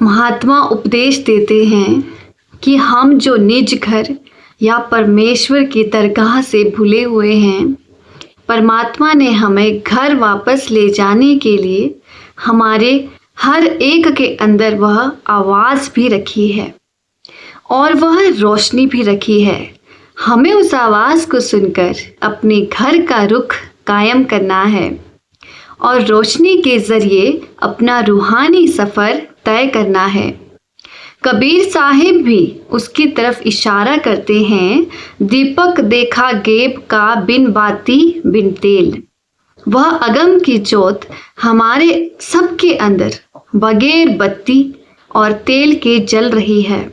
महात्मा उपदेश देते हैं कि हम जो निज घर या परमेश्वर की दरगाह से भूले हुए हैं, परमात्मा ने हमें घर वापस ले जाने के लिए हमारे हर एक के अंदर वह आवाज़ भी रखी है और वह रोशनी भी रखी है। हमें उस आवाज़ को सुनकर अपने घर का रुख कायम करना है और रोशनी के ज़रिए अपना रूहानी सफ़र तय करना है। कबीर साहिब भी उसकी तरफ इशारा करते हैं, दीपक देखा गेब का बिन बाती बिन तेल। वह अगम की ज्योत हमारे सबके अंदर बगैर बत्ती और तेल के जल रही है।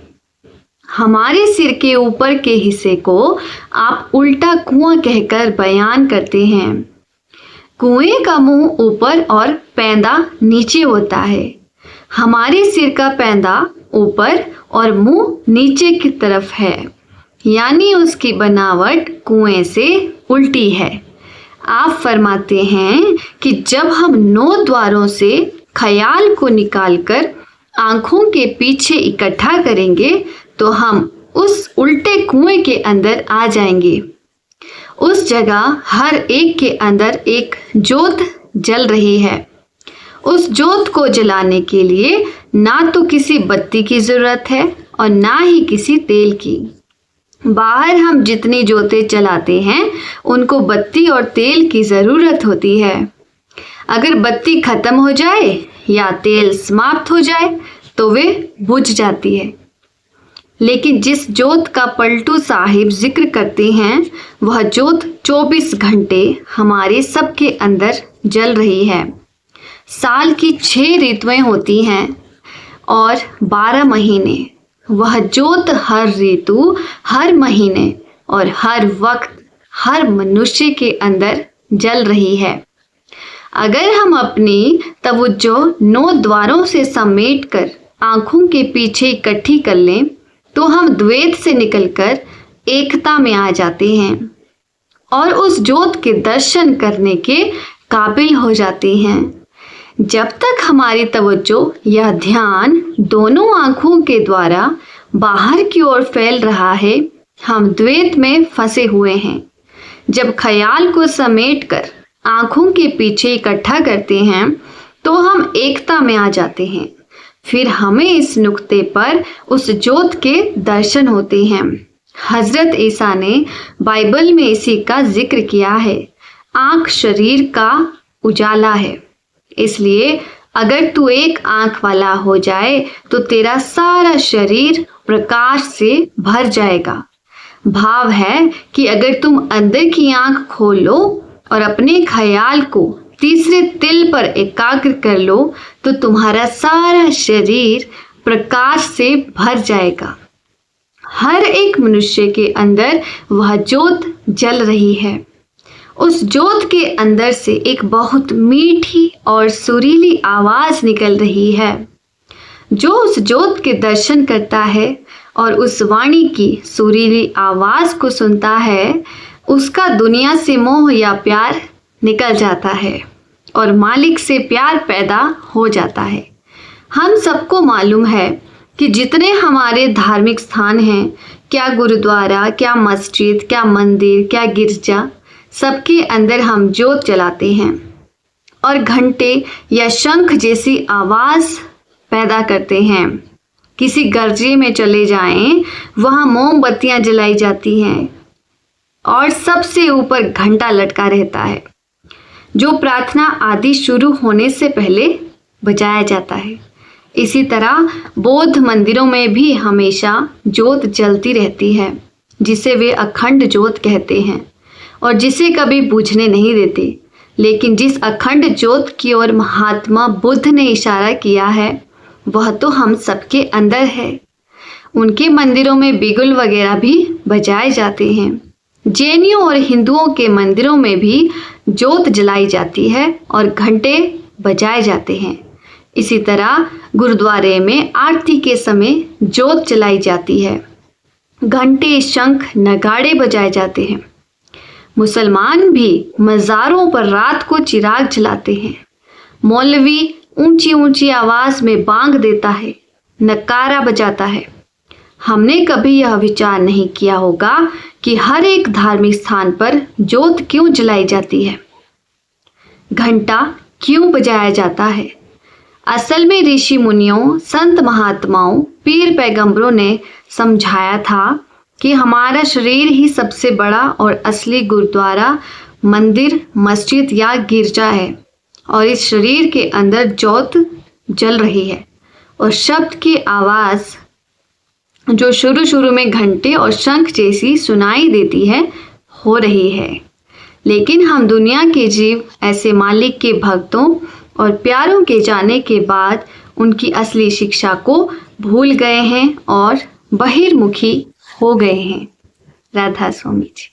हमारे सिर के ऊपर के हिस्से को आप उल्टा कुआं कहकर बयान करते हैं। कुएं का मुंह ऊपर और पैंदा नीचे होता है। हमारे सिर का पैंदा ऊपर और मुंह नीचे की तरफ है, यानी उसकी बनावट कुएं से उल्टी है। आप फरमाते हैं कि जब हम 9 द्वारों से ख्याल को निकालकर आंखों के पीछे इकट्ठा करेंगे तो हम उस उल्टे कुएं के अंदर आ जाएंगे। उस जगह हर एक के अंदर एक ज्योत जल रही है। उस ज्योत को जलाने के लिए ना तो किसी बत्ती की ज़रूरत है और ना ही किसी तेल की। बाहर हम जितनी ज्योतें जलाते हैं उनको बत्ती और तेल की ज़रूरत होती है। अगर बत्ती ख़त्म हो जाए या तेल समाप्त हो जाए तो वे बुझ जाती है। लेकिन जिस ज्योत का पलटू साहिब जिक्र करते हैं वह ज्योत 24 घंटे हमारे सबके अंदर जल रही है। साल की 6 ऋतुएं होती हैं और 12 महीने। वह ज्योत हर ऋतु, हर महीने और हर वक्त हर मनुष्य के अंदर जल रही है। अगर हम अपनी तवज्जो 9 द्वारों से समेटकर आंखों के पीछे इकट्ठी कर लें तो हम द्वैत से निकलकर एकता में आ जाते हैं और उस ज्योत के दर्शन करने के काबिल हो जाते हैं। जब तक हमारी तवज्जो या ध्यान दोनों आंखों के द्वारा बाहर की ओर फैल रहा है, हम द्वैत में फंसे हुए हैं। जब ख्याल को समेटकर आंखों के पीछे इकट्ठा करते हैं तो हम एकता में आ जाते हैं। फिर हमें इस नुक्ते पर उस ज्योत के दर्शन होते हैं। हज़रत ईसा ने बाइबल में इसी का जिक्र किया है। आँख शरीर का उजाला है, इसलिए अगर तू एक आँख वाला हो जाए तो तेरा सारा शरीर प्रकाश से भर जाएगा। भाव है कि अगर तुम अंदर की आँख खोल लो और अपने ख्याल को तीसरे तिल पर एकाग्र कर लो तो तुम्हारा सारा शरीर प्रकाश से भर जाएगा। हर एक मनुष्य के अंदर वह ज्योत जल रही है। उस ज्योत के अंदर से एक बहुत मीठी और सुरीली आवाज़ निकल रही है। जो उस ज्योत के दर्शन करता है और उस वाणी की सुरीली आवाज़ को सुनता है, उसका दुनिया से मोह या प्यार निकल जाता है और मालिक से प्यार पैदा हो जाता है। हम सबको मालूम है कि जितने हमारे धार्मिक स्थान हैं, क्या गुरुद्वारा, क्या मस्जिद, क्या मंदिर, क्या गिरजा, सबके अंदर हम ज्योत जलाते हैं और घंटे या शंख जैसी आवाज़ पैदा करते हैं। किसी गर्जे में चले जाएं, वहाँ मोमबत्तियाँ जलाई जाती हैं और सबसे ऊपर घंटा लटका रहता है जो प्रार्थना आदि शुरू होने से पहले बजाया जाता है। इसी तरह बौद्ध मंदिरों में भी हमेशा ज्योत जलती रहती है, जिसे वे अखंड ज्योत कहते हैं और जिसे कभी बुझने नहीं देते। लेकिन जिस अखंड ज्योत की ओर महात्मा बुद्ध ने इशारा किया है वह तो हम सबके अंदर है। उनके मंदिरों में बिगुल वगैरह भी बजाए जाते हैं। जैनियों और हिंदुओं के मंदिरों में भी ज्योत जलाई जाती है और घंटे बजाए जाते हैं। इसी तरह गुरुद्वारे में आरती के समय ज्योत जलाई जाती है, घंटे, शंख, नगाड़े बजाए जाते हैं। मुसलमान भी मज़ारों पर रात को चिराग जलाते हैं। मौलवी ऊंची ऊंची आवाज़ में बांग देता है नकारा बजाता है। हमने कभी यह विचार नहीं किया होगा कि हर एक धार्मिक स्थान पर जोत क्यों जलाई जाती है, घंटा क्यों बजाया जाता है। असल में ऋषि मुनियों, संत महात्माओं, पीर पैगंबरों ने समझाया था कि हमारा शरीर ही सबसे बड़ा और असली गुरुद्वारा, मंदिर, मस्जिद या गिरजा है और इस शरीर के अंदर जोत जल रही है और शब्द की आवाज़ जो शुरू में घंटे और शंख जैसी सुनाई देती है हो रही है। लेकिन हम दुनिया के जीव ऐसे मालिक के भक्तों और प्यारों के जाने के बाद उनकी असली शिक्षा को भूल गए हैं और बहिर्मुखी हो गए हैं। राधा स्वामी जी।